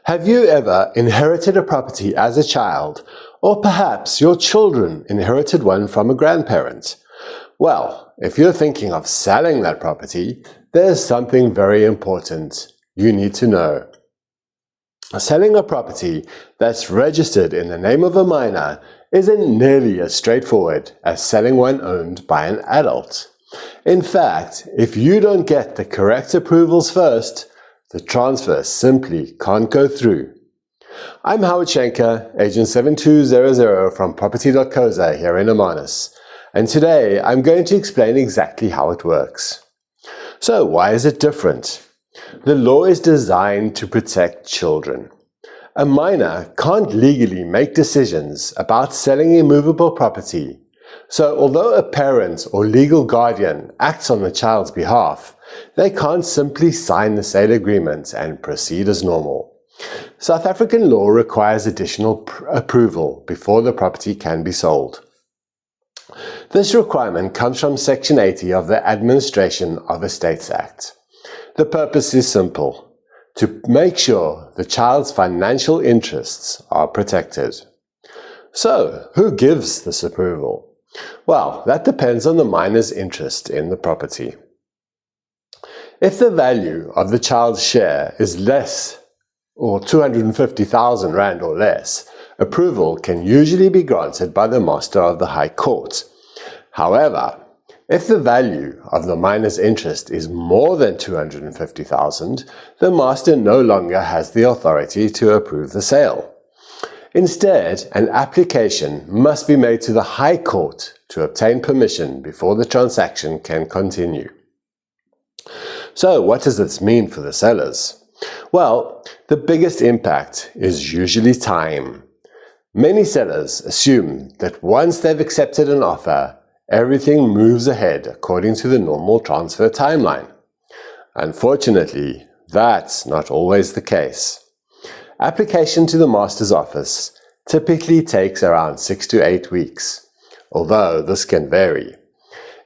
Have you ever inherited a property as a child, or perhaps your children inherited one from a grandparent? Well, if you're thinking of selling that property, there's something very important you need to know. Selling a property that's registered in the name of a minor isn't nearly as straightforward as selling one owned by an adult. In fact, if you don't get the correct approvals first, the transfer simply can't go through. I'm Howard Shenker, Agent 7200 from Property.coza here in Hermanus, and today I'm going to explain exactly how it works. So why is it different? The law is designed to protect children. A minor can't legally make decisions about selling immovable property. So although a parent or legal guardian acts on the child's behalf, they can't simply sign the sale agreement and proceed as normal. South African law requires additional approval before the property can be sold. This requirement comes from Section 80 of the Administration of Estates Act. The purpose is simple: to make sure the child's financial interests are protected. So, who gives this approval? Well, that depends on the minor's interest in the property. If the value of the child's share is less or 250,000 Rand or less, approval can usually be granted by the Master of the High Court. However, if the value of the minor's interest is more than 250,000, the Master no longer has the authority to approve the sale. Instead, an application must be made to the High Court to obtain permission before the transaction can continue. So, what does this mean for the sellers? Well, the biggest impact is usually time. Many sellers assume that once they've accepted an offer, everything moves ahead according to the normal transfer timeline. Unfortunately, that's not always the case. Application to the Master's office typically takes around 6 to 8 weeks, although this can vary.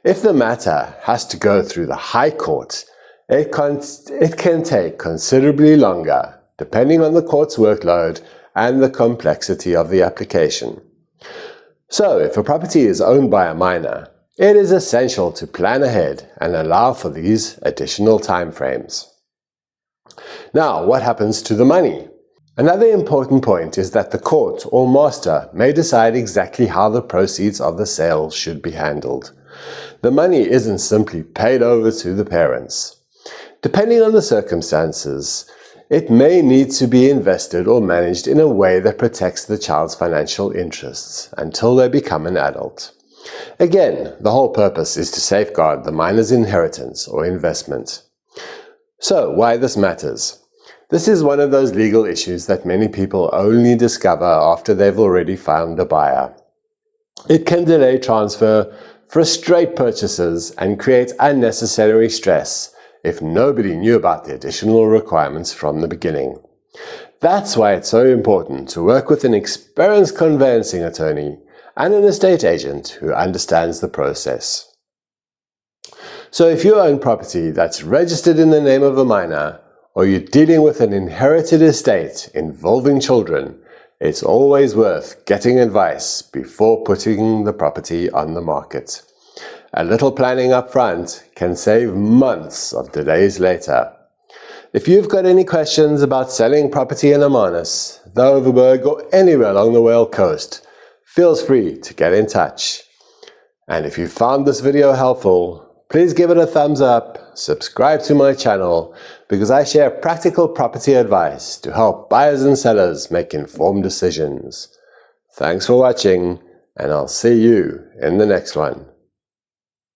If the matter has to go through the High Court, it can take considerably longer, depending on the court's workload and the complexity of the application. So, if a property is owned by a minor, it is essential to plan ahead and allow for these additional time frames. Now, what happens to the money? Another important point is that the court or master may decide exactly how the proceeds of the sale should be handled. The money isn't simply paid over to the parents. Depending on the circumstances, it may need to be invested or managed in a way that protects the child's financial interests until they become an adult. Again, the whole purpose is to safeguard the minor's inheritance or investment. So, why this matters? This is one of those legal issues that many people only discover after they've already found a buyer. It can delay transfer, frustrate purchasers, and create unnecessary stress if nobody knew about the additional requirements from the beginning. That's why it's so important to work with an experienced conveyancing attorney and an estate agent who understands the process. So if you own property that's registered in the name of a minor, or you're dealing with an inherited estate involving children, it's always worth getting advice before putting the property on the market. A little planning up front can save months of delays later. If you've got any questions about selling property in Hermanus, the Overberg, or anywhere along the Whale Coast, feel free to get in touch. And if you found this video helpful, please give it a thumbs up, subscribe to my channel, because I share practical property advice to help buyers and sellers make informed decisions. Thanks for watching, and I'll see you in the next one.